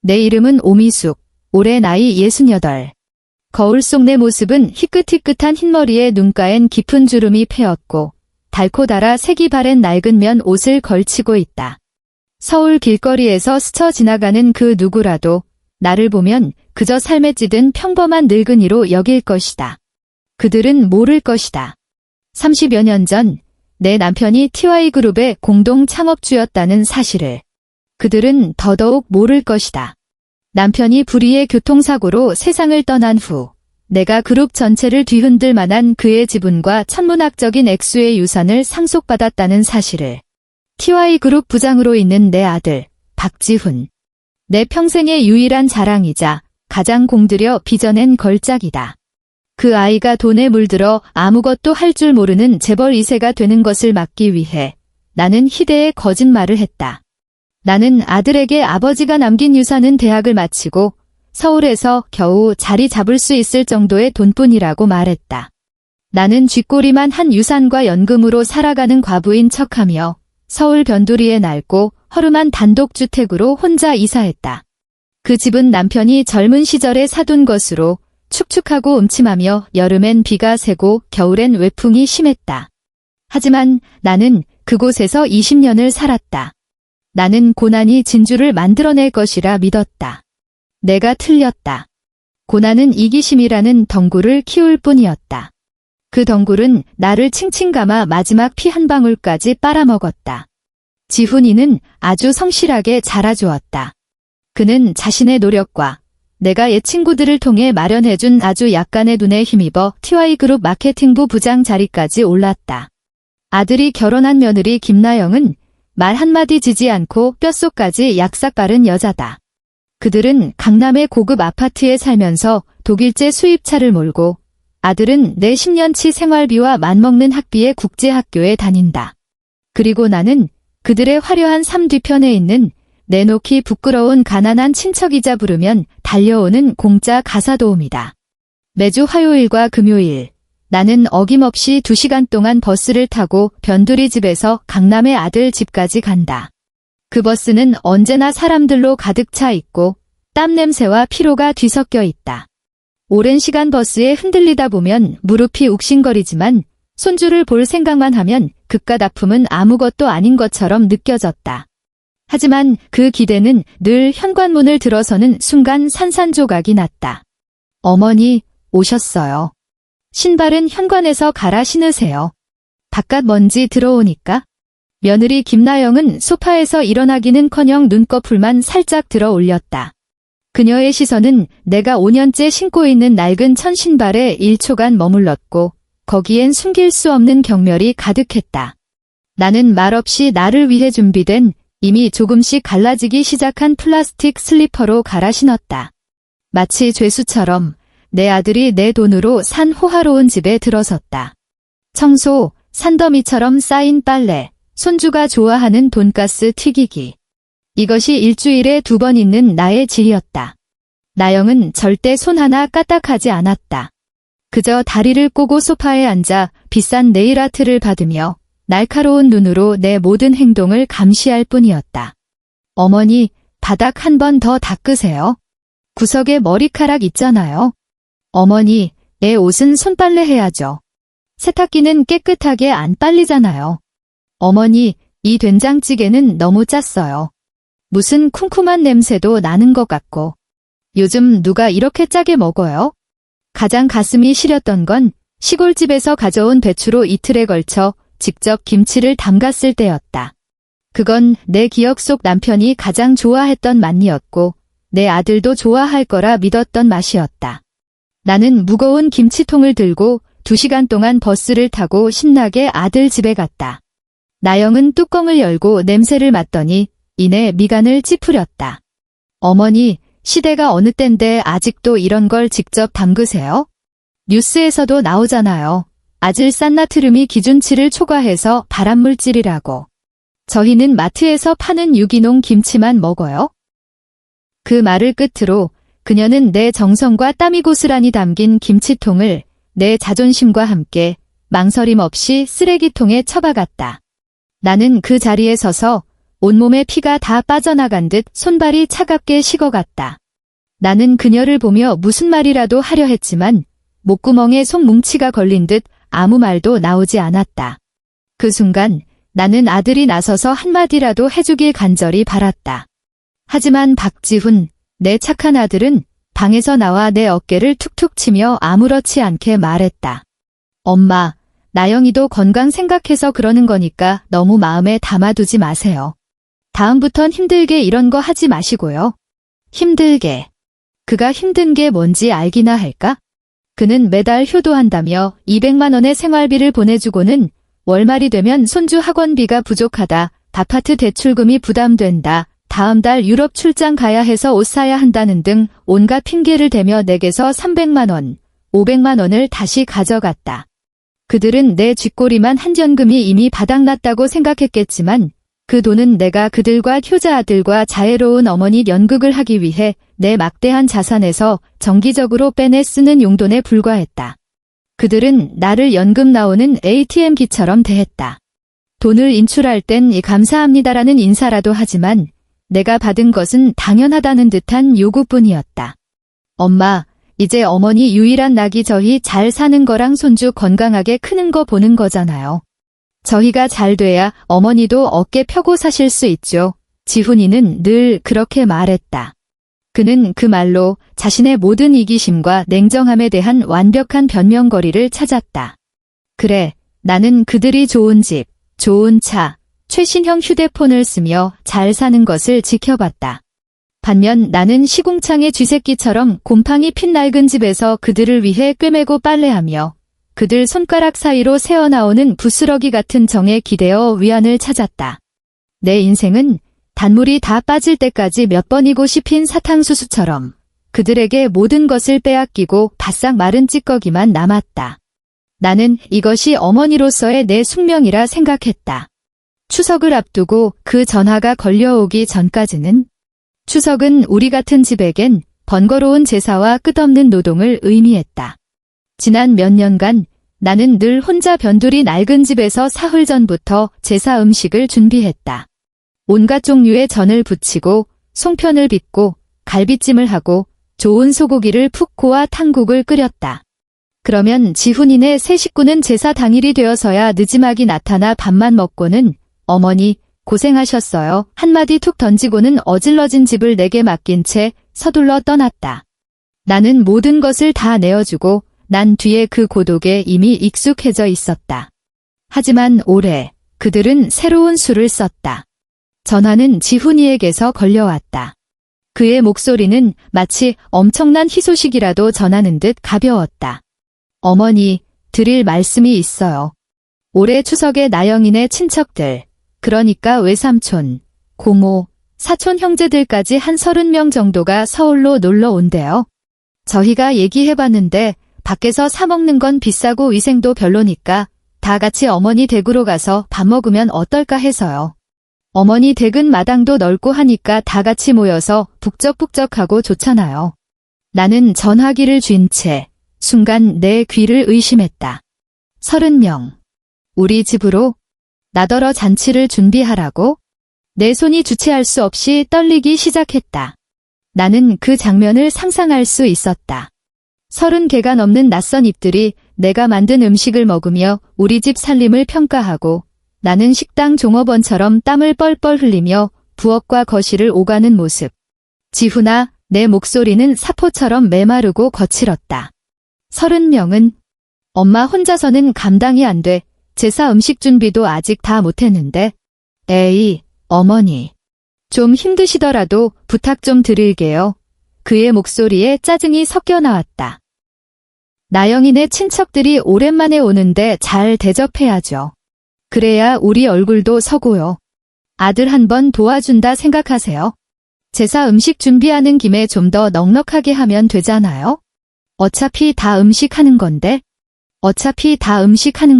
내 이름은 오미숙. 올해 나이 68. 거울 속 내 모습은 희끗희끗한 흰머리에 눈가엔 깊은 주름이 패었고 닳고 닳아 색이 바랜 낡은 면 옷을 걸치고 있다. 서울 길거리에서 스쳐 지나가는 그 누구라도 나를 보면 그저 삶에 찌든 평범한 늙은이로 여길 것이다. 그들은 모를 것이다. 30여 년 전 내 남편이 TY그룹의 공동 창업주였다는 사실을 그들은 더더욱 모를 것이다. 남편이 불의의 교통사고로 세상을 떠난 후 내가 그룹 전체를 뒤흔들 만한 그의 지분과 천문학적인 액수의 유산을 상속받았다는 사실을 TY그룹 부장으로 있는 내 아들 박지훈, 내 평생의 유일한 자랑이자 가장 공들여 빚어낸 걸작이다. 그 아이가 돈에 물들어 아무것도 할 줄 모르는 재벌 2세가 되는 것을 막기 위해 나는 희대의 거짓말을 했다. 나는 아들에게 아버지가 남긴 유산은 대학을 마치고 서울에서 겨우 자리 잡을 수 있을 정도의 돈뿐이라고 말했다. 나는 쥐꼬리만 한 유산과 연금으로 살아가는 과부인 척하며 서울 변두리에 낡고 허름한 단독주택으로 혼자 이사했다. 그 집은 남편이 젊은 시절에 사둔 것으로 축축하고 음침하며 여름엔 비가 새고 겨울엔 외풍이 심했다. 하지만 나는 그곳에서 20년을 살았다. 나는 고난이 진주를 만들어낼 것이라 믿었다. 내가 틀렸다. 고난은 이기심이라는 덩굴을 키울 뿐이었다. 그 덩굴은 나를 칭칭 감아 마지막 피 한 방울까지 빨아먹었다. 지훈이는 아주 성실하게 자라주었다. 그는 자신의 노력과 내가 옛 친구들을 통해 마련해준 아주 약간의 눈에 힘입어 TY그룹 마케팅부 부장 자리까지 올랐다. 아들이 결혼한 며느리 김나영은 말 한마디 지지 않고 뼛속까지 약삭 바른 여자다. 그들은 강남의 고급 아파트에 살면서 독일제 수입차를 몰고 아들은 내 10년치 생활비와 맞먹는 학비의 국제학교에 다닌다. 그리고 나는 그들의 화려한 삶 뒤편에 있는 내놓기 부끄러운 가난한 친척이자 부르면 달려오는 공짜 가사도우미다. 매주 화요일과 금요일 나는 어김없이 2시간 동안 버스를 타고 변두리 집에서 강남의 아들 집까지 간다. 그 버스는 언제나 사람들로 가득 차 있고 땀 냄새와 피로가 뒤섞여 있다. 오랜 시간 버스에 흔들리다 보면 무릎이 욱신거리지만 손주를 볼 생각만 하면 그깟 아픔은 아무것도 아닌 것처럼 느껴졌다. 하지만 그 기대는 늘 현관문을 들어서는 순간 산산조각이 났다. 어머니, 오셨어요. 신발은 현관에서 갈아 신으세요. 바깥 먼지 들어오니까. 며느리 김나영은 소파에서 일어나기는커녕 눈꺼풀만 살짝 들어 올렸다. 그녀의 시선은 내가 5년째 신고 있는 낡은 천신발에 1초간 머물렀고 거기엔 숨길 수 없는 경멸이 가득했다. 나는 말없이 나를 위해 준비된 이미 조금씩 갈라지기 시작한 플라스틱 슬리퍼로 갈아 신었다. 마치 죄수처럼 내 아들이 내 돈으로 산 호화로운 집에 들어섰다. 청소, 산더미처럼 쌓인 빨래, 손주가 좋아하는 돈가스 튀기기. 이것이 일주일에 2번 있는 나의 질이었다. 나영은 절대 손 하나 까딱하지 않았다. 그저 다리를 꼬고 소파에 앉아 비싼 네일아트를 받으며 날카로운 눈으로 내 모든 행동을 감시할 뿐이었다. 어머니, 바닥 한 번 더 닦으세요. 구석에 머리카락 있잖아요. 어머니, 애 옷은 손빨래 해야죠. 세탁기는 깨끗하게 안 빨리잖아요. 어머니, 이 된장찌개는 너무 짰어요. 무슨 쿰쿰한 냄새도 나는 것 같고. 요즘 누가 이렇게 짜게 먹어요? 가장 가슴이 시렸던 건 시골집에서 가져온 배추로 이틀에 걸쳐 직접 김치를 담갔을 때였다. 그건 내 기억 속 남편이 가장 좋아했던 맛이었고 내 아들도 좋아할 거라 믿었던 맛이었다. 나는 무거운 김치통을 들고 2시간 동안 버스를 타고 신나게 아들 집에 갔다. 나영은 뚜껑을 열고 냄새를 맡더니 이내 미간을 찌푸렸다. 어머니, 시대가 어느 땐데 아직도 이런 걸 직접 담그세요? 뉴스에서도 나오잖아요. 아질산나트륨이 기준치를 초과해서 발암물질이라고. 저희는 마트에서 파는 유기농 김치만 먹어요? 그 말을 끝으로 그녀는 내 정성과 땀이 고스란히 담긴 김치통을 내 자존심과 함께 망설임 없이 쓰레기통에 처박았다. 나는 그 자리에 서서 온몸에 피가 다 빠져나간 듯 손발이 차갑게 식어갔다. 나는 그녀를 보며 무슨 말이라도 하려 했지만 목구멍에 손뭉치가 걸린 듯 아무 말도 나오지 않았다. 그 순간 나는 아들이 나서서 한마디라도 해주길 간절히 바랐다. 하지만 박지훈, 내 착한 아들은 방에서 나와 내 어깨를 툭툭 치며 아무렇지 않게 말했다. 엄마, 나영이도 건강 생각해서 그러는 거니까 너무 마음에 담아두지 마세요. 다음부턴 힘들게 이런 거 하지 마시고요. 힘들게. 그가 힘든 게 뭔지 알기나 할까? 그는 매달 효도한다며 200만 원의 생활비를 보내주고는 월말이 되면 손주 학원비가 부족하다, 아파트 대출금이 부담된다, 다음 달 유럽 출장 가야 해서 옷 사야 한다는 등 온갖 핑계를 대며 내게서 300만 원, 500만 원을 다시 가져갔다. 그들은 내 쥐꼬리만 한전금이 이미 바닥났다고 생각했겠지만 그 돈은 내가 그들과 효자 아들과 자애로운 어머니 연극을 하기 위해 내 막대한 자산에서 정기적으로 빼내 쓰는 용돈에 불과했다. 그들은 나를 연금 나오는 ATM기처럼 대했다. 돈을 인출할 땐 감사합니다라는 인사라도 하지만 내가 받은 것은 당연하다는 듯한 요구뿐이었다. 엄마, 이제 어머니 유일한 낙이 저희 잘 사는 거랑 손주 건강하게 크는 거 보는 거잖아요. 저희가 잘 돼야 어머니도 어깨 펴고 사실 수 있죠. 지훈이는 늘 그렇게 말했다. 그는 그 말로 자신의 모든 이기심과 냉정함에 대한 완벽한 변명거리를 찾았다. 그래, 나는 그들이 좋은 집, 좋은 차, 최신형 휴대폰을 쓰며 잘 사는 것을 지켜봤다. 반면 나는 시궁창의 쥐새끼처럼 곰팡이 핀 낡은 집에서 그들을 위해 꿰매고 빨래하며 그들 손가락 사이로 새어나오는 부스러기 같은 정에 기대어 위안을 찾았다. 내 인생은 단물이 다 빠질 때까지 몇 번이고 씹힌 사탕수수처럼 그들에게 모든 것을 빼앗기고 바싹 마른 찌꺼기만 남았다. 나는 이것이 어머니로서의 내 숙명이라 생각했다. 추석을 앞두고 그 전화가 걸려오기 전까지는 추석은 우리 같은 집에겐 번거로운 제사와 끝없는 노동을 의미했다. 지난 몇 년간 나는 늘 혼자 변두리 낡은 집에서 사흘 전부터 제사 음식을 준비했다. 온갖 종류의 전을 부치고 송편을 빚고 갈비찜을 하고 좋은 소고기를 푹 고아 탕국을 끓였다. 그러면 지훈이네 세 식구는 제사 당일이 되어서야 느지막이 나타나 밥만 먹고는 어머니 고생하셨어요 한마디 툭 던지고는 어질러진 집을 내게 맡긴 채 서둘러 떠났다. 나는 모든 것을 다 내어주고 난 뒤에 그 고독에 이미 익숙해져 있었다. 하지만 올해 그들은 새로운 수를 썼다. 전화는 지훈이에게서 걸려왔다. 그의 목소리는 마치 엄청난 희소식이라도 전하는 듯 가벼웠다. 어머니, 드릴 말씀이 있어요. 올해 추석에 나영이네 친척들, 그러니까 외삼촌, 고모, 사촌 형제들까지 한 30명 정도가 서울로 놀러 온대요. 저희가 얘기해봤는데 밖에서 사 먹는 건 비싸고 위생도 별로니까 다 같이 어머니 댁으로 가서 밥 먹으면 어떨까 해서요. 어머니 댁은 마당도 넓고 하니까 다 같이 모여서 북적북적하고 좋잖아요. 나는 전화기를 쥔 채 순간 내 귀를 의심했다. 30명. 우리 집으로? 나더러 잔치를 준비하라고? 내 손이 주체할 수 없이 떨리기 시작했다. 나는 그 장면을 상상할 수 있었다. 30개가 넘는 낯선 입들이 내가 만든 음식을 먹으며 우리 집 살림을 평가하고 나는 식당 종업원처럼 땀을 뻘뻘 흘리며 부엌과 거실을 오가는 모습. 지훈아, 내 목소리는 사포처럼 메마르고 거칠었다. 30명은 엄마 혼자서는 감당이 안 돼. 제사 음식 준비도 아직 다 못했는데. 에이, 어머니. 좀 힘드시더라도 부탁 좀 드릴게요. 그의 목소리에 짜증이 섞여 나왔다. 나영이네 친척들이 오랜만에 오는데 잘 대접해야죠. 그래야 우리 얼굴도 서고요. 아들 한번 도와준다 생각하세요. 제사 음식 준비하는 김에 좀 더 넉넉하게 하면 되잖아요. 어차피 다 음식하는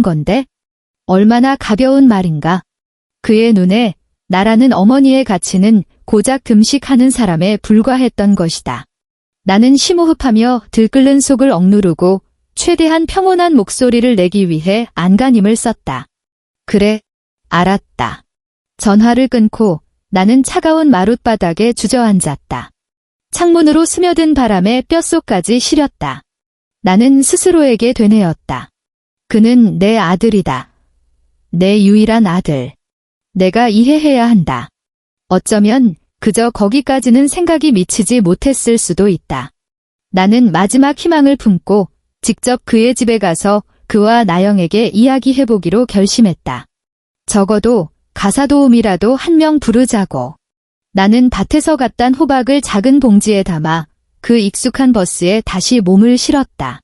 건데. 얼마나 가벼운 말인가. 그의 눈에 나라는 어머니의 가치는 고작 금식하는 사람에 불과했던 것이다. 나는 심호흡하며 들끓는 속을 억누르고 최대한 평온한 목소리를 내기 위해 안간힘을 썼다. 그래, 알았다. 전화를 끊고 나는 차가운 마룻바닥에 주저앉았다. 창문으로 스며든 바람에 뼛속까지 시렸다. 나는 스스로에게 되뇌었다. 그는 내 아들이다. 내 유일한 아들. 내가 이해해야 한다. 어쩌면 그저 거기까지는 생각이 미치지 못했을 수도 있다. 나는 마지막 희망을 품고 직접 그의 집에 가서 그와 나영에게 이야기해보기로 결심했다. 적어도 가사도우미라도 한 명 부르자고. 나는 밭에서 갖단 호박을 작은 봉지에 담아 그 익숙한 버스에 다시 몸을 실었다.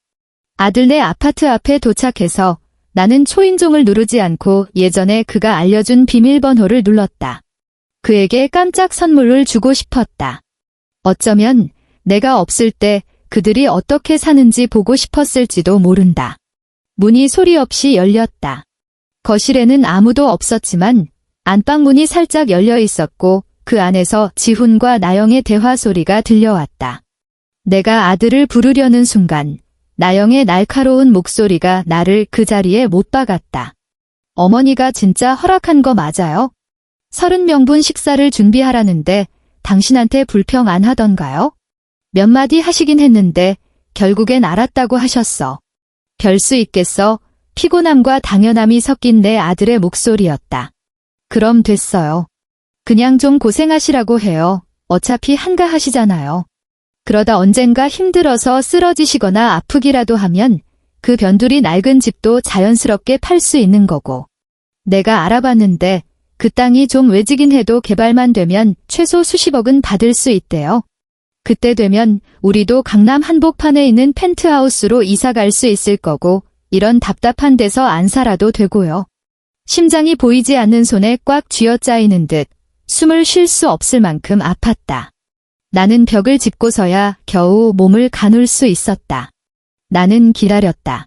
아들네 아파트 앞에 도착해서 나는 초인종을 누르지 않고 예전에 그가 알려준 비밀번호를 눌렀다. 그에게 깜짝 선물을 주고 싶었다. 어쩌면 내가 없을 때 그들이 어떻게 사는지 보고 싶었을지도 모른다. 문이 소리 없이 열렸다. 거실에는 아무도 없었지만 안방문이 살짝 열려 있었고 그 안에서 지훈과 나영의 대화 소리가 들려왔다. 내가 아들을 부르려는 순간 나영의 날카로운 목소리가 나를 그 자리에 못 박았다. 어머니가 진짜 허락한 거 맞아요? 30명분 식사를 준비하라는데 당신한테 불평 안 하던가요? 몇 마디 하시긴 했는데 결국엔 알았다고 하셨어. 별 수 있겠어? 피곤함과 당연함이 섞인 내 아들의 목소리였다. 그럼 됐어요. 그냥 좀 고생하시라고 해요. 어차피 한가하시잖아요. 그러다 언젠가 힘들어서 쓰러지시거나 아프기라도 하면 그 변두리 낡은 집도 자연스럽게 팔 수 있는 거고. 내가 알아봤는데 그 땅이 좀 외지긴 해도 개발만 되면 최소 수십억은 받을 수 있대요. 그때 되면 우리도 강남 한복판에 있는 펜트하우스로 이사 갈 수 있을 거고 이런 답답한 데서 안 살아도 되고요. 심장이 보이지 않는 손에 꽉 쥐어짜이는 듯 숨을 쉴 수 없을 만큼 아팠다. 나는 벽을 짚고서야 겨우 몸을 가눌 수 있었다. 나는 기다렸다.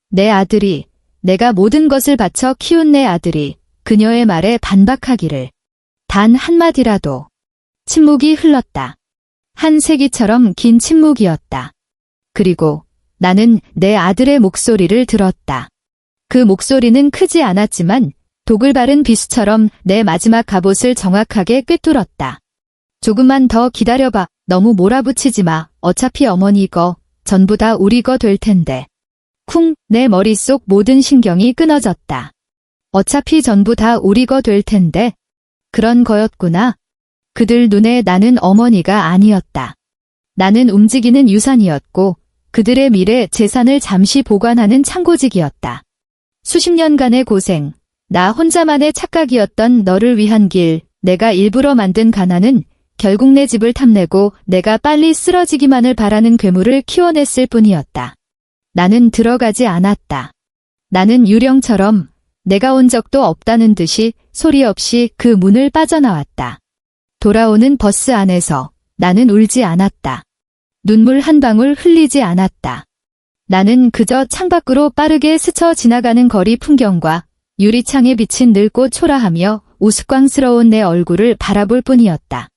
내 아들이, 내가 모든 것을 바쳐 키운 내 아들이 그녀의 말에 반박하기를. 단 한마디라도. 침묵이 흘렀다. 한 세기처럼 긴 침묵이었다. 그리고 나는 내 아들의 목소리를 들었다. 그 목소리는 크지 않았지만 독을 바른 비수처럼 내 마지막 갑옷을 정확하게 꿰뚫었다. 조금만 더 기다려봐. 너무 몰아붙이지 마. 어차피 어머니 거, 전부 다 우리 거 될 텐데. 쿵, 내 머릿속 모든 신경이 끊어졌다. 어차피 전부 다 우리 거 될 텐데. 그런 거였구나. 그들 눈에 나는 어머니가 아니었다. 나는 움직이는 유산이었고 그들의 미래 재산을 잠시 보관하는 창고직이었다. 수십 년간의 고생, 나 혼자만의 착각이었던 너를 위한 길, 내가 일부러 만든 가난은 결국 내 집을 탐내고 내가 빨리 쓰러지기만을 바라는 괴물을 키워냈을 뿐이었다. 나는 들어가지 않았다. 나는 유령처럼 내가 온 적도 없다는 듯이 소리 없이 그 문을 빠져나왔다. 돌아오는 버스 안에서 나는 울지 않았다. 눈물 한 방울 흘리지 않았다. 나는 그저 창밖으로 빠르게 스쳐 지나가는 거리 풍경과 유리창에 비친 늙고 초라하며 우스꽝스러운 내 얼굴을 바라볼 뿐이었다.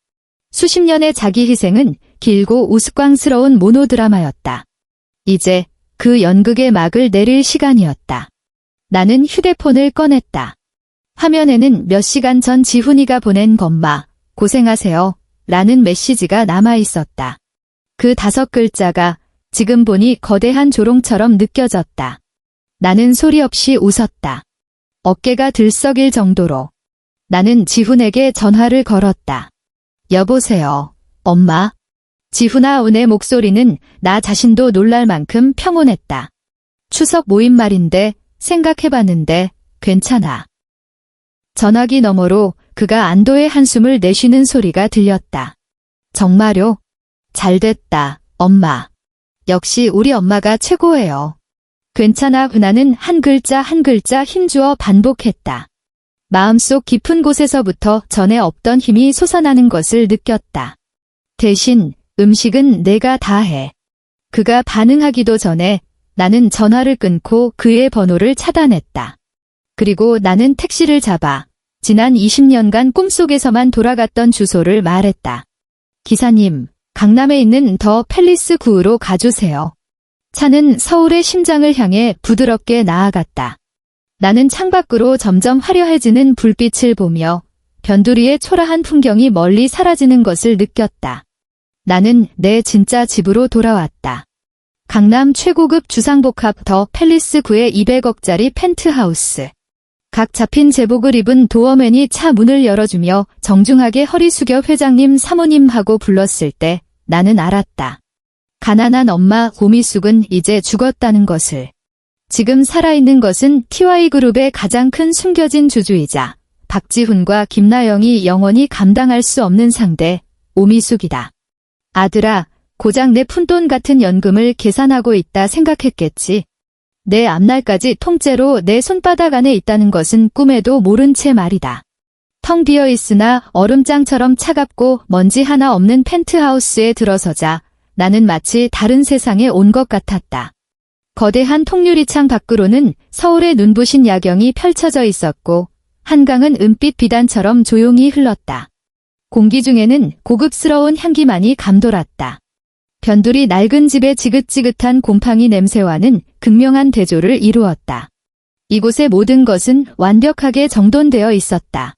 수십 년의 자기 희생은 길고 우스꽝스러운 모노드라마였다. 이제 그 연극의 막을 내릴 시간이었다. 나는 휴대폰을 꺼냈다. 화면에는 몇 시간 전 지훈이가 보낸 "엄마, 고생하세요" 라는 메시지가 남아있었다. 그 5글자가 지금 보니 거대한 조롱처럼 느껴졌다. 나는 소리 없이 웃었다. 어깨가 들썩일 정도로. 나는 지훈에게 전화를 걸었다. 여보세요, 엄마. 지훈아, 내 목소리는 나 자신도 놀랄 만큼 평온했다. 추석 모임 말인데 생각해봤는데 괜찮아. 전화기 너머로 그가 안도의 한숨을 내쉬는 소리가 들렸다. 정말요? 잘됐다, 엄마. 역시 우리 엄마가 최고예요. 괜찮아. 나는 한 글자 한 글자 힘주어 반복했다. 마음속 깊은 곳에서부터 전에 없던 힘이 솟아나는 것을 느꼈다. 대신 음식은 내가 다 해. 그가 반응하기도 전에 나는 전화를 끊고 그의 번호를 차단했다. 그리고 나는 택시를 잡아 지난 20년간 꿈속에서만 돌아갔던 주소를 말했다. 기사님, 강남에 있는 더 팰리스 9으로 가주세요. 차는 서울의 심장을 향해 부드럽게 나아갔다. 나는 창밖으로 점점 화려해지는 불빛을 보며 변두리의 초라한 풍경이 멀리 사라지는 것을 느꼈다. 나는 내 진짜 집으로 돌아왔다. 강남 최고급 주상복합 더 팰리스 구의 200억짜리 펜트하우스. 각 잡힌 제복을 입은 도어맨이 차 문을 열어주며 정중하게 허리 숙여 회장님 사모님 하고 불렀을 때 나는 알았다. 가난한 엄마 오미숙은 이제 죽었다는 것을. 지금 살아있는 것은 TY그룹의 가장 큰 숨겨진 주주이자 박지훈과 김나영이 영원히 감당할 수 없는 상대 오미숙이다. 아들아, 고작 내 푼돈 같은 연금을 계산하고 있다 생각했겠지. 내 앞날까지 통째로 내 손바닥 안에 있다는 것은 꿈에도 모른 채 말이다. 텅 비어 있으나 얼음장처럼 차갑고 먼지 하나 없는 펜트하우스에 들어서자 나는 마치 다른 세상에 온 것 같았다. 거대한 통유리창 밖으로는 서울의 눈부신 야경이 펼쳐져 있었고 한강은 은빛 비단처럼 조용히 흘렀다. 공기 중에는 고급스러운 향기만이 감돌았다. 변두리 낡은 집의 지긋지긋한 곰팡이 냄새와는 극명한 대조를 이루었다. 이곳의 모든 것은 완벽하게 정돈되어 있었다.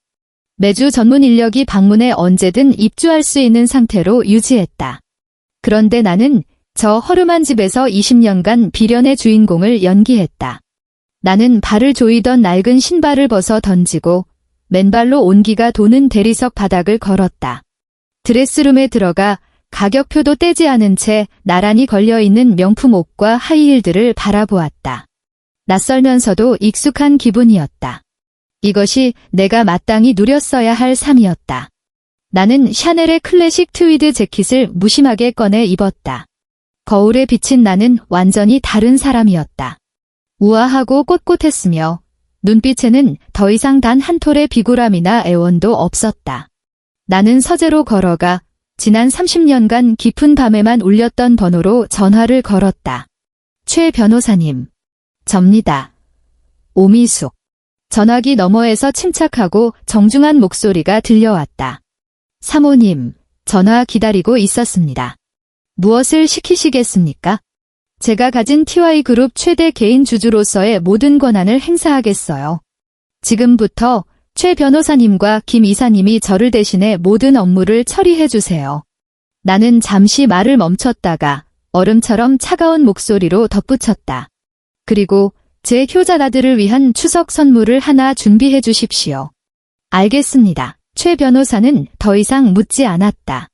매주 전문 인력이 방문해 언제든 입주할 수 있는 상태로 유지했다. 그런데 나는 저 허름한 집에서 20년간 비련의 주인공을 연기했다. 나는 발을 조이던 낡은 신발을 벗어 던지고 맨발로 온기가 도는 대리석 바닥을 걸었다. 드레스룸에 들어가 가격표도 떼지 않은 채 나란히 걸려있는 명품 옷과 하이힐들을 바라보았다. 낯설면서도 익숙한 기분이었다. 이것이 내가 마땅히 누렸어야 할 삶이었다. 나는 샤넬의 클래식 트위드 재킷을 무심하게 꺼내 입었다. 거울에 비친 나는 완전히 다른 사람이었다. 우아하고 꼿꼿했으며 눈빛에는 더 이상 단 한 톨의 비굴함이나 애원도 없었다. 나는 서재로 걸어가 지난 30년간 깊은 밤에만 울렸던 번호로 전화를 걸었다. 최 변호사님. 접니다. 오미숙. 전화기 너머에서 침착하고 정중한 목소리가 들려왔다. 사모님, 전화 기다리고 있었습니다. 무엇을 시키시겠습니까? 제가 가진 TY그룹 최대 개인 주주로서의 모든 권한을 행사하겠어요. 지금부터 최 변호사님과 김 이사님이 저를 대신해 모든 업무를 처리해 주세요. 나는 잠시 말을 멈췄다가 얼음처럼 차가운 목소리로 덧붙였다. 그리고 제 효자나들을 위한 추석 선물을 하나 준비해 주십시오. 알겠습니다. 최 변호사는 더 이상 묻지 않았다.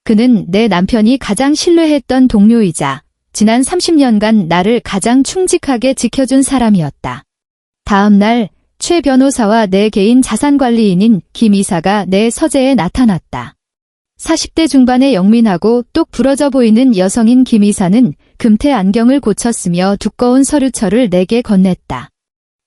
그는 내 남편이 가장 신뢰했던 동료이자 지난 30년간 나를 가장 충직하게 지켜준 사람이었다. 다음 날 최 변호사와 내 개인 자산관리인인 김 이사가 내 서재에 나타났다. 40대 중반의 영민하고 똑 부러져 보이는 여성인 김 이사는 금태 안경을 고쳤으며 두꺼운 서류철을 내게 건넸다.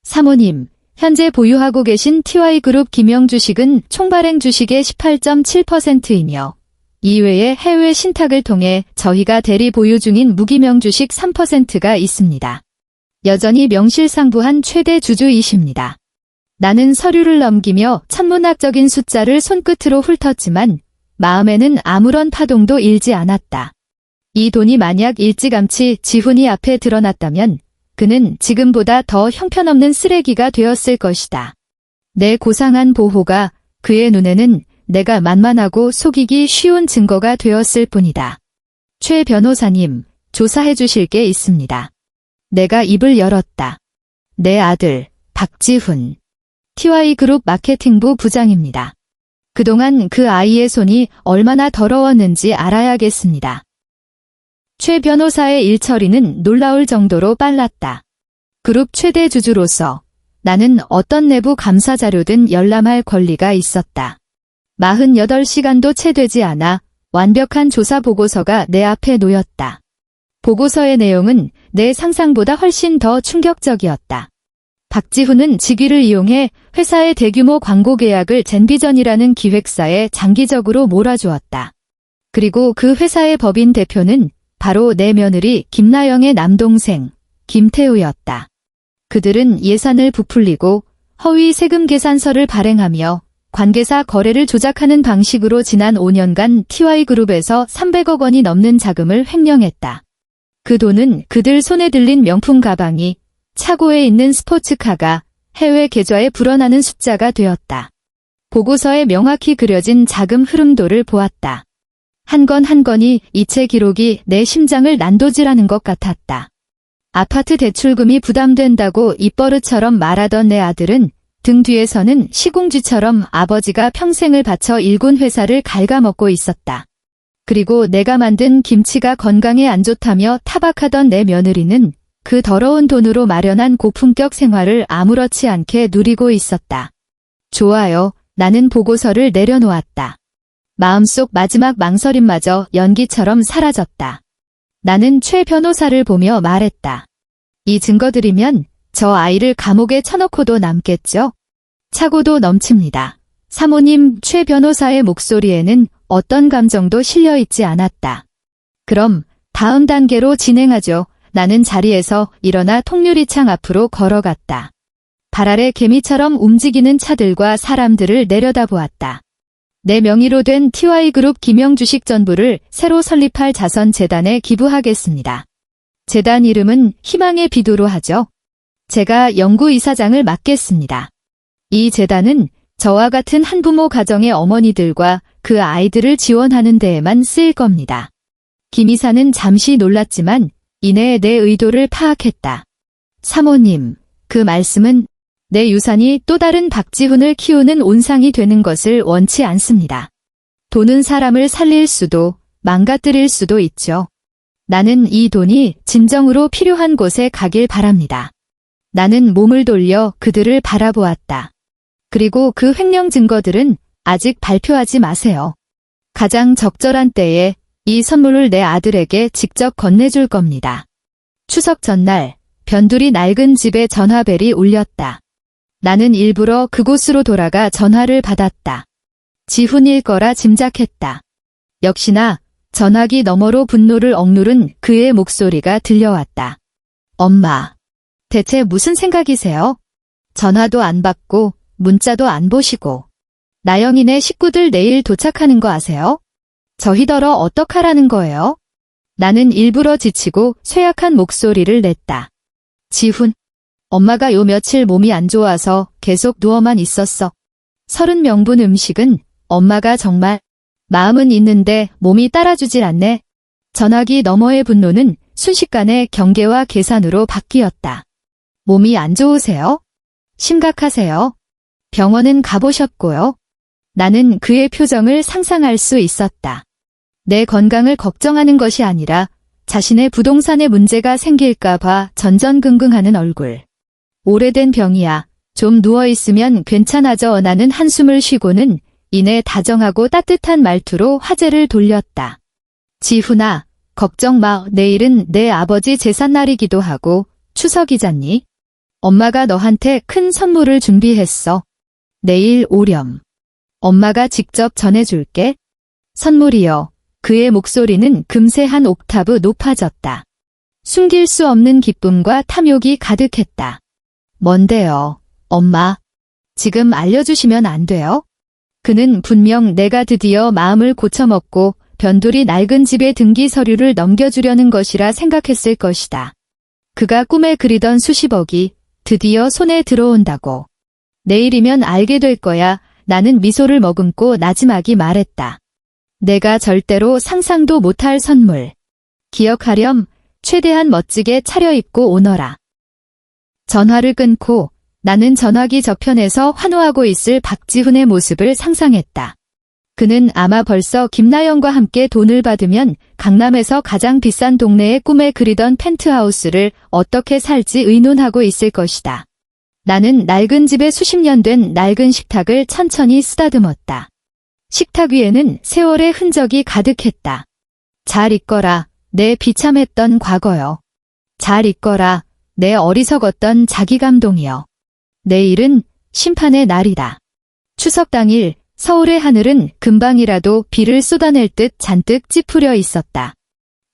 사모님, 현재 보유하고 계신 TY그룹 김영 주식은 총 발행 주식의 18.7%이며 이외에 해외 신탁을 통해 저희가 대리 보유 중인 무기명 주식 3%가 있습니다. 여전히 명실상부한 최대 주주이십니다. 나는 서류를 넘기며 천문학적인 숫자를 손끝으로 훑었지만 마음에는 아무런 파동도 일지 않았다. 이 돈이 만약 일찌감치 지훈이 앞에 드러났다면 그는 지금보다 더 형편없는 쓰레기가 되었을 것이다. 내 고상한 보호가 그의 눈에는 내가 만만하고 속이기 쉬운 증거가 되었을 뿐이다. 최 변호사님, 조사해 주실 게 있습니다. 내가 입을 열었다. 내 아들, 박지훈. TY그룹 마케팅부 부장입니다. 그동안 그 아이의 손이 얼마나 더러웠는지 알아야겠습니다. 최 변호사의 일처리는 놀라울 정도로 빨랐다. 그룹 최대 주주로서 나는 어떤 내부 감사 자료든 열람할 권리가 있었다. 48시간도 채 되지 않아 완벽한 조사 보고서가 내 앞에 놓였다. 보고서의 내용은 내 상상보다 훨씬 더 충격적이었다. 박지훈은 직위를 이용해 회사의 대규모 광고 계약을 젠비전이라는 기획사에 장기적으로 몰아주었다. 그리고 그 회사의 법인 대표는 바로 내 며느리 김나영의 남동생 김태우였다. 그들은 예산을 부풀리고 허위 세금 계산서를 발행하며 관계사 거래를 조작하는 방식으로 지난 5년간 TY그룹에서 300억 원이 넘는 자금을 횡령했다. 그 돈은 그들 손에 들린 명품 가방이 차고에 있는 스포츠카가 해외 계좌에 불어나는 숫자가 되었다. 보고서에 명확히 그려진 자금 흐름도를 보았다. 한 건 한 건이 이체 기록이 내 심장을 난도질하는 것 같았다. 아파트 대출금이 부담된다고 입버릇처럼 말하던 내 아들은 등 뒤에서는 시궁쥐처럼 아버지가 평생을 바쳐 일군 회사를 갉아먹고 있었다. 그리고 내가 만든 김치가 건강에 안 좋다며 타박하던 내 며느리는 그 더러운 돈으로 마련한 고품격 생활을 아무렇지 않게 누리고 있었다. 좋아요. 나는 보고서를 내려놓았다. 마음속 마지막 망설임마저 연기처럼 사라졌다. 나는 최 변호사를 보며 말했다. 이 증거들이면 저 아이를 감옥에 쳐넣고도 남겠죠? 차고도 넘칩니다. 사모님, 최 변호사의 목소리에는 어떤 감정도 실려 있지 않았다. 그럼 다음 단계로 진행하죠. 나는 자리에서 일어나 통유리창 앞으로 걸어갔다. 발 아래 개미처럼 움직이는 차들과 사람들을 내려다보았다. 내 명의로 된 TY그룹 김영주식 전부를 새로 설립할 자선재단에 기부하겠습니다. 재단 이름은 희망의 비두로 하죠. 제가 연구이사장을 맡겠습니다. 이 재단은 저와 같은 한부모 가정의 어머니들과 그 아이들을 지원하는 데에만 쓰일 겁니다. 김 이사는 잠시 놀랐지만 이내 내 의도를 파악했다. 사모님, 그 말씀은 내 유산이 또 다른 박지훈을 키우는 온상이 되는 것을 원치 않습니다. 돈은 사람을 살릴 수도 망가뜨릴 수도 있죠. 나는 이 돈이 진정으로 필요한 곳에 가길 바랍니다. 나는 몸을 돌려 그들을 바라보았다. 그리고 그 횡령 증거들은 아직 발표하지 마세요. 가장 적절한 때에 이 선물을 내 아들에게 직접 건네줄 겁니다. 추석 전날 변두리 낡은 집에 전화벨이 울렸다. 나는 일부러 그곳으로 돌아가 전화를 받았다. 지훈일 거라 짐작했다. 역시나 전화기 너머로 분노를 억누른 그의 목소리가 들려왔다. 엄마, 대체 무슨 생각이세요? 전화도 안 받고 문자도 안 보시고. 나영이네 식구들 내일 도착하는 거 아세요? 저희더러 어떡하라는 거예요? 나는 일부러 지치고 쇠약한 목소리를 냈다. 지훈, 엄마가 요 며칠 몸이 안 좋아서 계속 누워만 있었어. 30명분 음식은 엄마가 정말 마음은 있는데 몸이 따라주질 않네. 전화기 너머의 분노는 순식간에 경계와 계산으로 바뀌었다. 몸이 안 좋으세요? 심각하세요? 병원은 가보셨고요? 나는 그의 표정을 상상할 수 있었다. 내 건강을 걱정하는 것이 아니라 자신의 부동산에 문제가 생길까 봐 전전긍긍하는 얼굴. 오래된 병이야. 좀 누워있으면 괜찮아져. 나는 한숨을 쉬고는 이내 다정하고 따뜻한 말투로 화제를 돌렸다. 지훈아, 걱정 마. 내일은 내 아버지 제삿날이기도 하고 추석이잖니? 엄마가 너한테 큰 선물을 준비했어. 내일 오렴. 엄마가 직접 전해줄게. 선물이요. 그의 목소리는 금세 한 옥타브 높아졌다. 숨길 수 없는 기쁨과 탐욕이 가득했다. 뭔데요, 엄마? 지금 알려주시면 안 돼요? 그는 분명 내가 드디어 마음을 고쳐먹고 변두리 낡은 집의 등기 서류를 넘겨주려는 것이라 생각했을 것이다. 그가 꿈에 그리던 수십억이 드디어 손에 들어온다고. 내일이면 알게 될 거야. 나는 미소를 머금고 나지막이 말했다. 내가 절대로 상상도 못할 선물. 기억하렴. 최대한 멋지게 차려입고 오너라. 전화를 끊고 나는 전화기 저편에서 환호하고 있을 박지훈의 모습을 상상했다. 그는 아마 벌써 김나영과 함께 돈을 받으면 강남에서 가장 비싼 동네의 꿈에 그리던 펜트하우스를 어떻게 살지 의논하고 있을 것이다. 나는 낡은 집에 수십 년 된 낡은 식탁을 천천히 쓰다듬었다. 식탁 위에는 세월의 흔적이 가득했다. 잘 있거라, 내 비참했던 과거여. 잘 있거라, 내 어리석었던 자기감동이여. 내일은 심판의 날이다. 추석 당일 서울의 하늘은 금방이라도 비를 쏟아낼 듯 잔뜩 찌푸려 있었다.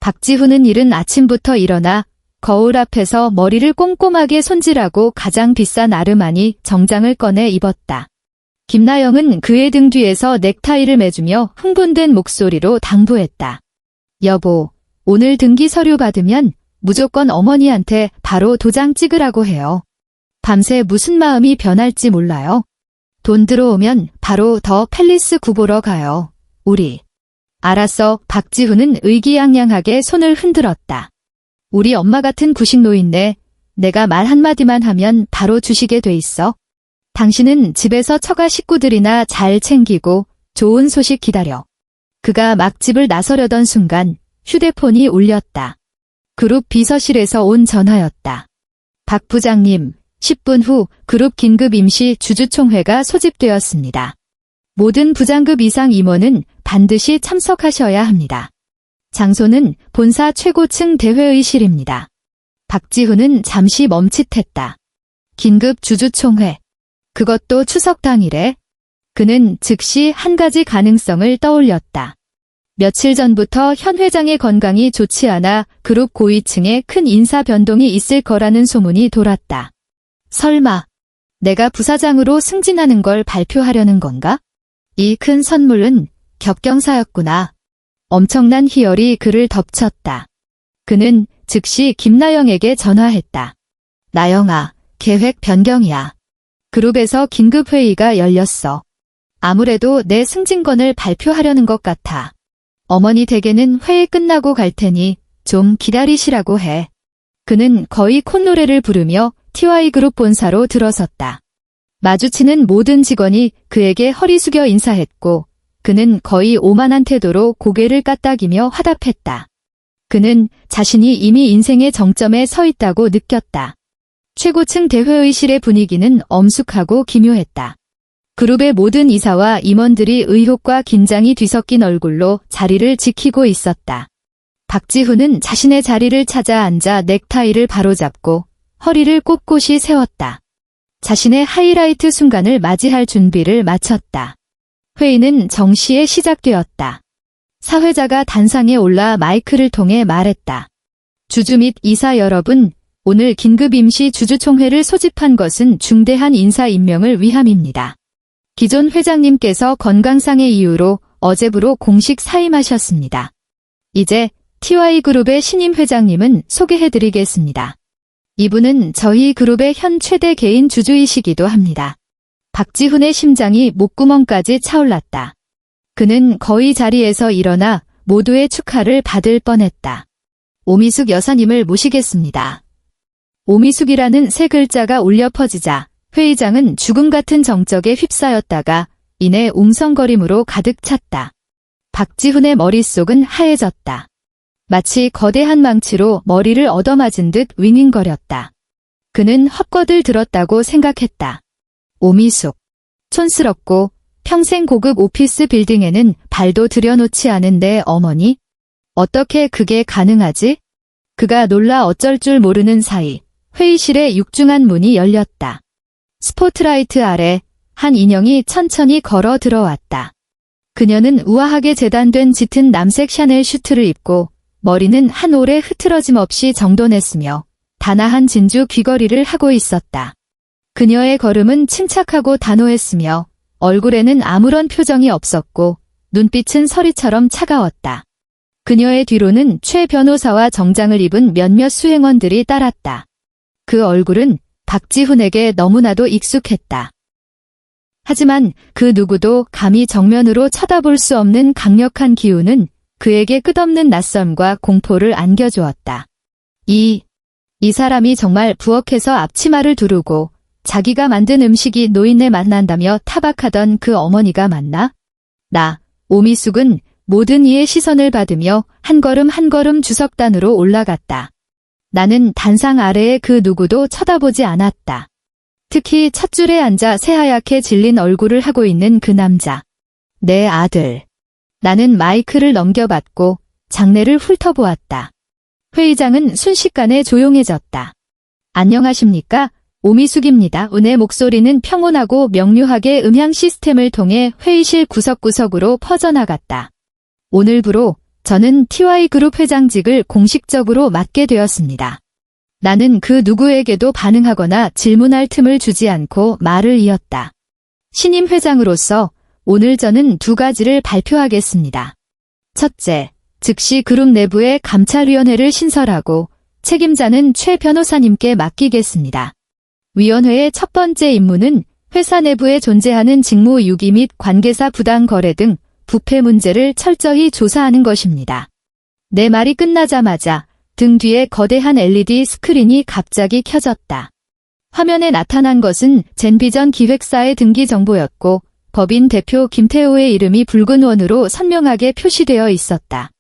박지훈은 이른 아침부터 일어나 거울 앞에서 머리를 꼼꼼하게 손질하고 가장 비싼 아르마니 정장을 꺼내 입었다. 김나영은 그의 등 뒤에서 넥타이를 매주며 흥분된 목소리로 당부했다. 여보, 오늘 등기 서류 받으면 무조건 어머니한테 바로 도장 찍으라고 해요. 밤새 무슨 마음이 변할지 몰라요. 돈 들어오면 바로 더 팰리스 구보러 가요. 우리. 알았어. 박지훈은 의기양양하게 손을 흔들었다. 우리 엄마 같은 구식노인네. 내가 말 한마디만 하면 바로 주시게 돼 있어. 당신은 집에서 처가 식구들이나 잘 챙기고 좋은 소식 기다려. 그가 막 집을 나서려던 순간 휴대폰이 울렸다. 그룹 비서실에서 온 전화였다. 박 부장님, 10분 후 그룹 긴급 임시 주주총회가 소집되었습니다. 모든 부장급 이상 임원은 반드시 참석하셔야 합니다. 장소는 본사 최고층 대회의실입니다. 박지훈은 잠시 멈칫했다. 긴급 주주총회. 그것도 추석 당일에. 그는 즉시 한 가지 가능성을 떠올렸다. 며칠 전부터 현 회장의 건강이 좋지 않아 그룹 고위층에 큰 인사 변동이 있을 거라는 소문이 돌았다. 설마 내가 부사장으로 승진하는 걸 발표하려는 건가? 이 큰 선물은 겹경사였구나. 엄청난 희열이 그를 덮쳤다. 그는 즉시 김나영에게 전화했다. 나영아, 계획 변경이야. 그룹에서 긴급회의가 열렸어. 아무래도 내 승진권을 발표하려는 것 같아. 어머니 댁에는 회의 끝나고 갈 테니 좀 기다리시라고 해. 그는 거의 콧노래를 부르며 TY그룹 본사로 들어섰다. 마주치는 모든 직원이 그에게 허리 숙여 인사했고 그는 거의 오만한 태도로 고개를 까딱이며 화답했다. 그는 자신이 이미 인생의 정점에 서 있다고 느꼈다. 최고층 대회의실의 분위기는 엄숙하고 기묘했다. 그룹의 모든 이사와 임원들이 의혹과 긴장이 뒤섞인 얼굴로 자리를 지키고 있었다. 박지훈은 자신의 자리를 찾아 앉아 넥타이를 바로잡고 허리를 꼿꼿이 세웠다. 자신의 하이라이트 순간을 맞이할 준비를 마쳤다. 회의는 정시에 시작되었다. 사회자가 단상에 올라 마이크를 통해 말했다. 주주 및 이사 여러분, 오늘 긴급 임시 주주총회를 소집한 것은 중대한 인사 임명을 위함입니다. 기존 회장님께서 건강상의 이유로 어제부로 공식 사임하셨습니다. 이제 TY그룹의 신임 회장님은 소개해드리겠습니다. 이분은 저희 그룹의 현 최대 개인 주주이시기도 합니다. 박지훈의 심장이 목구멍까지 차올랐다. 그는 거의 자리에서 일어나 모두의 축하를 받을 뻔했다. 오미숙 여사님을 모시겠습니다. 오미숙이라는 세 글자가 울려 퍼지자 회의장은 죽음 같은 정적에 휩싸였다가 이내 웅성거림으로 가득 찼다. 박지훈의 머릿속은 하얘졌다. 마치 거대한 망치로 머리를 얻어맞은 듯 윙윙거렸다. 그는 헛것을 들었다고 생각했다. 오미숙. 촌스럽고 평생 고급 오피스 빌딩에는 발도 들여놓지 않은 내 어머니? 어떻게 그게 가능하지? 그가 놀라 어쩔 줄 모르는 사이 회의실의 육중한 문이 열렸다. 스포트라이트 아래 한 인형이 천천히 걸어 들어왔다. 그녀는 우아하게 재단된 짙은 남색 샤넬 슈트를 입고 머리는 한 올에 흐트러짐 없이 정돈했으며 단아한 진주 귀걸이를 하고 있었다. 그녀의 걸음은 침착하고 단호했으며 얼굴에는 아무런 표정이 없었고 눈빛은 서리처럼 차가웠다. 그녀의 뒤로는 최 변호사와 정장을 입은 몇몇 수행원들이 따랐다. 그 얼굴은 박지훈에게 너무나도 익숙했다. 하지만 그 누구도 감히 정면으로 쳐다볼 수 없는 강력한 기운은 그에게 끝없는 낯섦과 공포를 안겨주었다. 이 사람이 정말 부엌에서 앞치마를 두르고 자기가 만든 음식이 노인네 맛난다며 타박하던 그 어머니가 맞나? 오미숙은 모든 이의 시선을 받으며 한 걸음 한 걸음 주석단으로 올라갔다. 나는 단상 아래에 그 누구도 쳐다보지 않았다. 특히 첫 줄에 앉아 새하얗게 질린 얼굴을 하고 있는 그 남자. 내 아들. 나는 마이크를 넘겨받고 장내를 훑어보았다. 회의장은 순식간에 조용해졌다. 안녕하십니까? 오미숙입니다. 은의 목소리는 평온하고 명료하게 음향 시스템을 통해 회의실 구석구석으로 퍼져나갔다. 오늘부로 저는 TY그룹 회장직을 공식적으로 맡게 되었습니다. 나는 그 누구에게도 반응하거나 질문할 틈을 주지 않고 말을 이었다. 신임 회장으로서 오늘 저는 두 가지를 발표하겠습니다. 첫째, 즉시 그룹 내부의 감찰위원회를 신설하고 책임자는 최 변호사님께 맡기겠습니다. 위원회의 첫 번째 임무는 회사 내부에 존재하는 직무 유기 및 관계사 부당 거래 등 부패 문제를 철저히 조사하는 것입니다. 내 말이 끝나자마자 등 뒤에 거대한 LED 스크린이 갑자기 켜졌다. 화면에 나타난 것은 젠비전 기획사의 등기 정보였고 법인 대표 김태호의 이름이 붉은 원으로 선명하게 표시되어 있었다.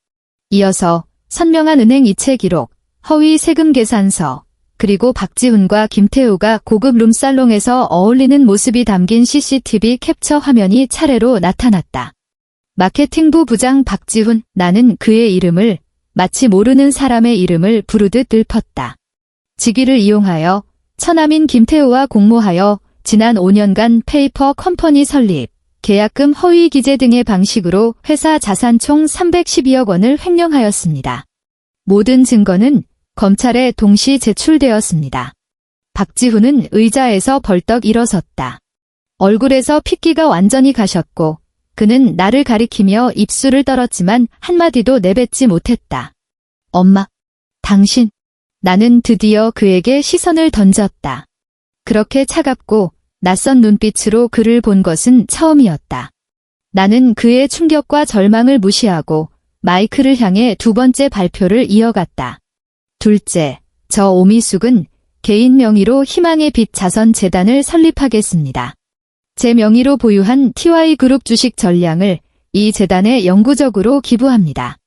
이어서 선명한 은행 이체 기록, 허위 세금 계산서, 그리고 박지훈과 김태호가 고급 룸살롱에서 어울리는 모습이 담긴 CCTV 캡처 화면이 차례로 나타났다. 마케팅부 부장 박지훈, 나는 그의 이름을 마치 모르는 사람의 이름을 부르듯 읊었다. 직위를 이용하여 처남인 김태호와 공모하여 지난 5년간 페이퍼 컴퍼니 설립, 계약금 허위 기재 등의 방식으로 회사 자산 총 312억 원을 횡령하였습니다. 모든 증거는 검찰에 동시 제출되었습니다. 박지훈은 의자에서 벌떡 일어섰다. 얼굴에서 핏기가 완전히 가셨고 그는 나를 가리키며 입술을 떨었지만 한마디도 내뱉지 못했다. 엄마, 당신. 나는 드디어 그에게 시선을 던졌다. 그렇게 차갑고 낯선 눈빛으로 그를 본 것은 처음이었다. 나는 그의 충격과 절망을 무시하고 마이크를 향해 두 번째 발표를 이어갔다. 둘째, 저 오미숙은 개인 명의로 희망의 빛 자선재단을 설립하겠습니다. 제 명의로 보유한 TY그룹 주식 전량을 이 재단에 영구적으로 기부합니다.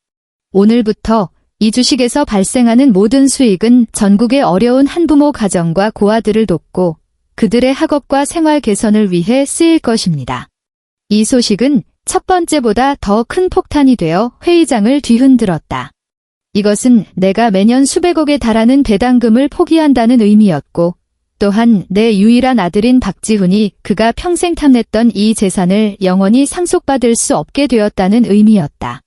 오늘부터 이 주식에서 발생하는 모든 수익은 전국의 어려운 한부모 가정과 고아들을 돕고 그들의 학업과 생활 개선을 위해 쓰일 것입니다. 이 소식은 첫 번째보다 더 큰 폭탄이 되어 회의장을 뒤흔들었다. 이것은 내가 매년 수백억에 달하는 배당금을 포기한다는 의미였고 또한 내 유일한 아들인 박지훈이 그가 평생 탐냈던 이 재산을 영원히 상속받을 수 없게 되었다는 의미였다.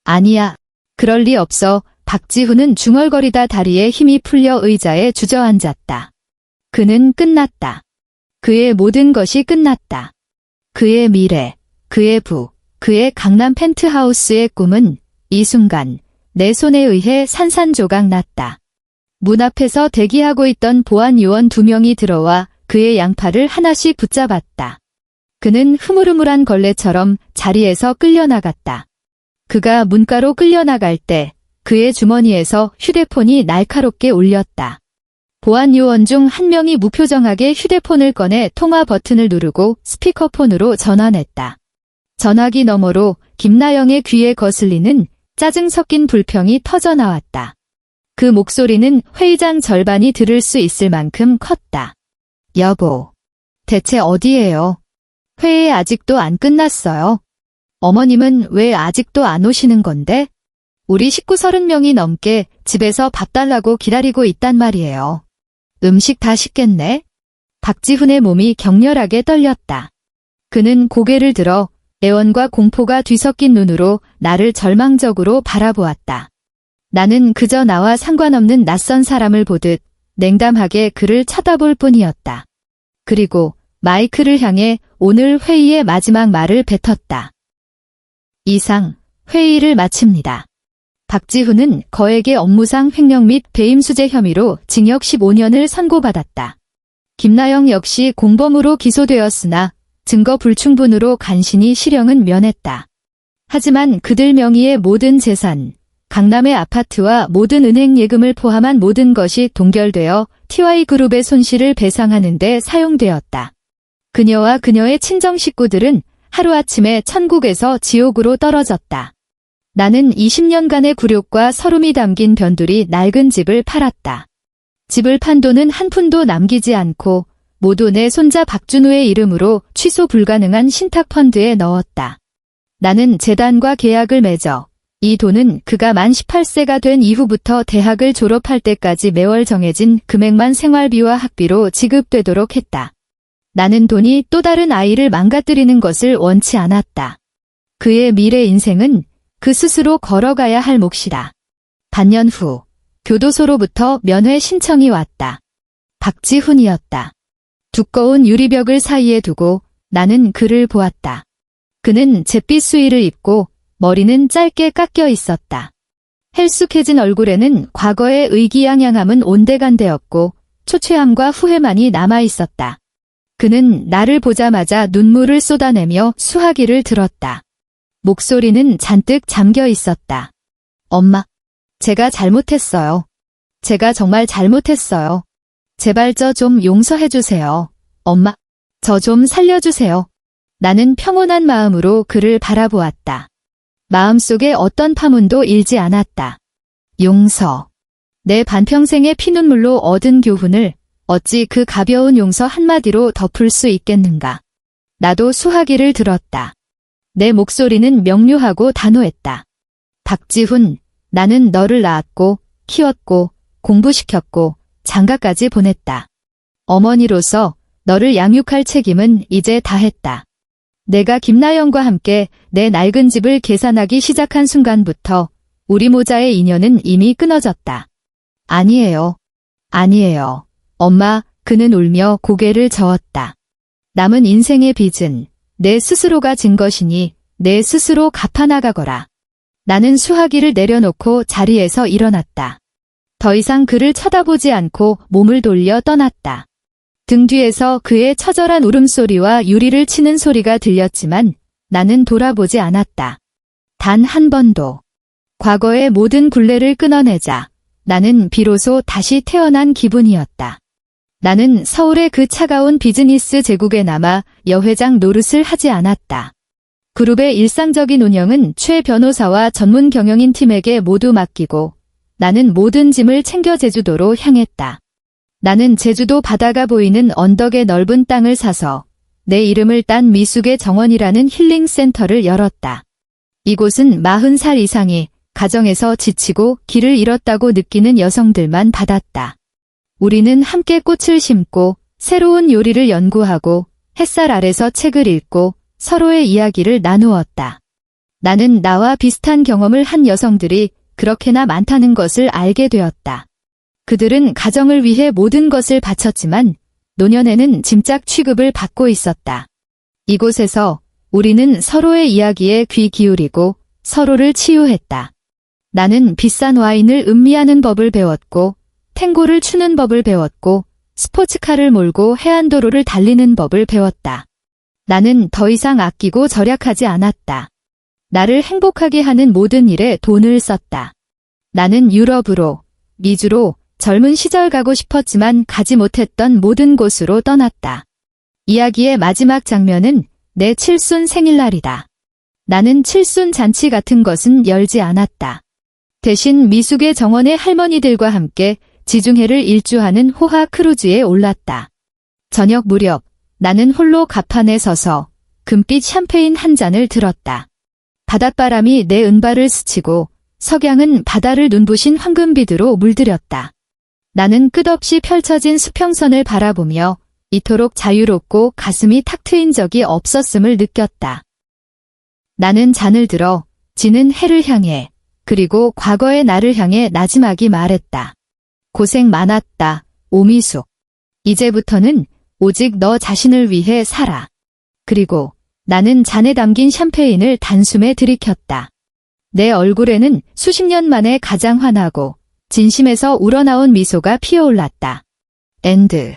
아니야. 그럴 리 없어. 박지훈은 중얼거리다 다리에 힘이 풀려 의자에 주저앉았다. 그는 끝났다. 그의 모든 것이 끝났다. 그의 미래, 그의 부, 그의 강남 펜트하우스의 꿈은 이 순간 내 손에 의해 산산조각 났다. 문 앞에서 대기하고 있던 보안 요원 2명이 들어와 그의 양팔을 하나씩 붙잡았다. 그는 흐물흐물한 걸레처럼 자리에서 끌려나갔다. 그가 문가로 끌려나갈 때 그의 주머니에서 휴대폰이 날카롭게 울렸다. 보안 요원 중 한 명이 무표정하게 휴대폰을 꺼내 통화 버튼을 누르고 스피커폰으로 전화냈다. 전화기 너머로 김나영의 귀에 거슬리는 짜증 섞인 불평이 터져나왔다. 그 목소리는 회의장 절반이 들을 수 있을 만큼 컸다. 여보, 대체 어디예요? 회의 아직도 안 끝났어요. 어머님은 왜 아직도 안 오시는 건데? 우리 식구 30명이 넘게 집에서 밥 달라고 기다리고 있단 말이에요. 음식 다 식겠네? 박지훈의 몸이 격렬하게 떨렸다. 그는 고개를 들어 애원과 공포가 뒤섞인 눈으로 나를 절망적으로 바라보았다. 나는 그저 나와 상관없는 낯선 사람을 보듯 냉담하게 그를 쳐다볼 뿐이었다. 그리고 마이크를 향해 오늘 회의의 마지막 말을 뱉었다. 이상 회의를 마칩니다. 박지훈은 거액의 업무상 횡령 및 배임수재 혐의로 징역 15년을 선고받았다. 김나영 역시 공범으로 기소되었으나 증거 불충분으로 간신히 실형은 면했다. 하지만 그들 명의의 모든 재산, 강남의 아파트와 모든 은행 예금을 포함한 모든 것이 동결되어 TY그룹의 손실을 배상하는 데 사용되었다. 그녀와 그녀의 친정 식구들은 하루아침에 천국에서 지옥으로 떨어졌다. 나는 20년간의 굴욕과 서름이 담긴 변두리 낡은 집을 팔았다. 집을 판 돈은 한 푼도 남기지 않고 모두 내 손자 박준우의 이름으로 취소 불가능한 신탁펀드에 넣었다. 나는 재단과 계약을 맺어 이 돈은 그가 만 18세가 된 이후부터 대학을 졸업할 때까지 매월 정해진 금액만 생활비와 학비로 지급되도록 했다. 나는 돈이 또 다른 아이를 망가뜨리는 것을 원치 않았다. 그의 미래 인생은 그 스스로 걸어가야 할 몫이다. 반년 후 교도소로부터 면회 신청이 왔다. 박지훈이었다. 두꺼운 유리벽을 사이에 두고 나는 그를 보았다. 그는 잿빛 수의를 입고 머리는 짧게 깎여 있었다. 헬쑥해진 얼굴에는 과거의 의기양양함은 온데간데였고 초췌함과 후회만이 남아 있었다. 그는 나를 보자마자 눈물을 쏟아내며 수화기를 들었다. 목소리는 잔뜩 잠겨 있었다. 엄마, 제가 잘못했어요. 제가 정말 잘못했어요. 제발 저 좀 용서해주세요. 엄마, 저 좀 살려주세요. 나는 평온한 마음으로 그를 바라보았다. 마음속에 어떤 파문도 일지 않았다. 용서. 내 반평생의 피눈물로 얻은 교훈을 어찌 그 가벼운 용서 한마디로 덮을 수 있겠는가. 나도 수화기를 들었다. 내 목소리는 명료하고 단호했다. 박지훈, 나는 너를 낳았고, 키웠고, 공부시켰고, 장가까지 보냈다. 어머니로서 너를 양육할 책임은 이제 다했다. 내가 김나영과 함께 내 낡은 집을 계산하기 시작한 순간부터 우리 모자의 인연은 이미 끊어졌다. 아니에요. 아니에요. 엄마, 그는 울며 고개를 저었다. 남은 인생의 빚은 내 스스로가 진 것이니 내 스스로 갚아나가거라. 나는 수화기를 내려놓고 자리에서 일어났다. 더 이상 그를 쳐다보지 않고 몸을 돌려 떠났다. 등 뒤에서 그의 처절한 울음소리와 유리를 치는 소리가 들렸지만 나는 돌아보지 않았다. 단 한 번도. 과거의 모든 굴레를 끊어내자 나는 비로소 다시 태어난 기분이었다. 나는 서울의 그 차가운 비즈니스 제국에 남아 여회장 노릇을 하지 않았다. 그룹의 일상적인 운영은 최 변호사와 전문 경영인 팀에게 모두 맡기고 나는 모든 짐을 챙겨 제주도로 향했다. 나는 제주도 바다가 보이는 언덕의 넓은 땅을 사서 내 이름을 딴 미숙의 정원이라는 힐링센터를 열었다. 이곳은 40살 이상이 가정에서 지치고 길을 잃었다고 느끼는 여성들만 받았다. 우리는 함께 꽃을 심고 새로운 요리를 연구하고 햇살 아래서 책을 읽고 서로의 이야기를 나누었다. 나는 나와 비슷한 경험을 한 여성들이 그렇게나 많다는 것을 알게 되었다. 그들은 가정을 위해 모든 것을 바쳤지만 노년에는 짐짝 취급을 받고 있었다. 이곳에서 우리는 서로의 이야기에 귀 기울이고 서로를 치유했다. 나는 비싼 와인을 음미하는 법을 배웠고 탱고를 추는 법을 배웠고 스포츠카를 몰고 해안도로를 달리는 법을 배웠다. 나는 더 이상 아끼고 절약하지 않았다. 나를 행복하게 하는 모든 일에 돈을 썼다. 나는 유럽으로, 미주로 젊은 시절 가고 싶었지만 가지 못했던 모든 곳으로 떠났다. 이야기의 마지막 장면은 내 칠순 생일날이다. 나는 칠순 잔치 같은 것은 열지 않았다. 대신 미숙의 정원의 할머니들과 함께 지중해를 일주하는 호하 크루즈에 올랐다. 저녁 무렵 나는 홀로 갑판에 서서 금빛 샴페인 한 잔을 들었다. 바닷바람이 내 은발을 스치고 석양은 바다를 눈부신 황금빛으로 물들였다. 나는 끝없이 펼쳐진 수평선을 바라보며 이토록 자유롭고 가슴이 탁 트인 적이 없었음을 느꼈다. 나는 잔을 들어 지는 해를 향해 그리고 과거의 나를 향해 나지막이 말했다. 고생 많았다, 오미숙. 이제부터는 오직 너 자신을 위해 살아. 그리고 나는 잔에 담긴 샴페인을 단숨에 들이켰다. 내 얼굴에는 수십 년 만에 가장 환하고 진심에서 우러나온 미소가 피어올랐다. 엔드.